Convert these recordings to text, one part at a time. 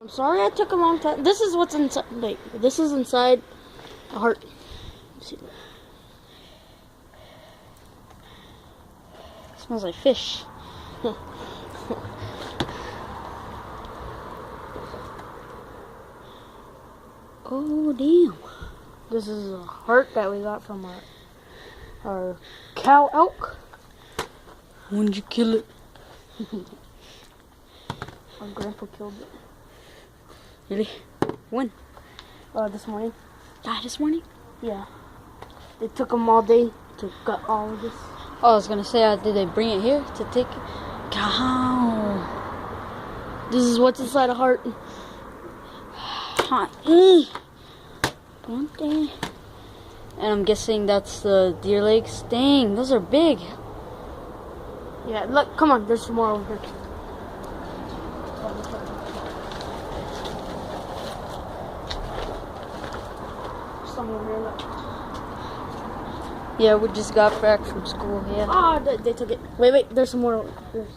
I'm sorry I took a long time. This is what's inside. Wait, this is inside the heart. See that? Smells like fish. Oh damn! This is a heart that we got from our cow elk. When did you kill it? Our grandpa killed it. Really? When? This morning. Ah, this morning? Yeah. It took them all day to gut all of this. Oh, I was gonna say, did they bring it here to take it? Cow. This is what's inside a heart. One thing. And I'm guessing that's the deer legs. Dang, those are big. Yeah, look, come on, there's some more over here. Some over here, look. Yeah, we just got back from school, yeah. Ah, they took it. Wait, there's some more. There's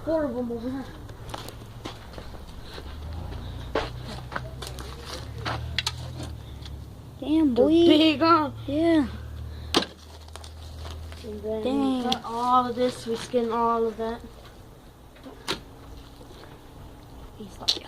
4 of them over here. Damn, boy. They're big, huh? Yeah. And then we cut all of this. We skin all of that. He's like,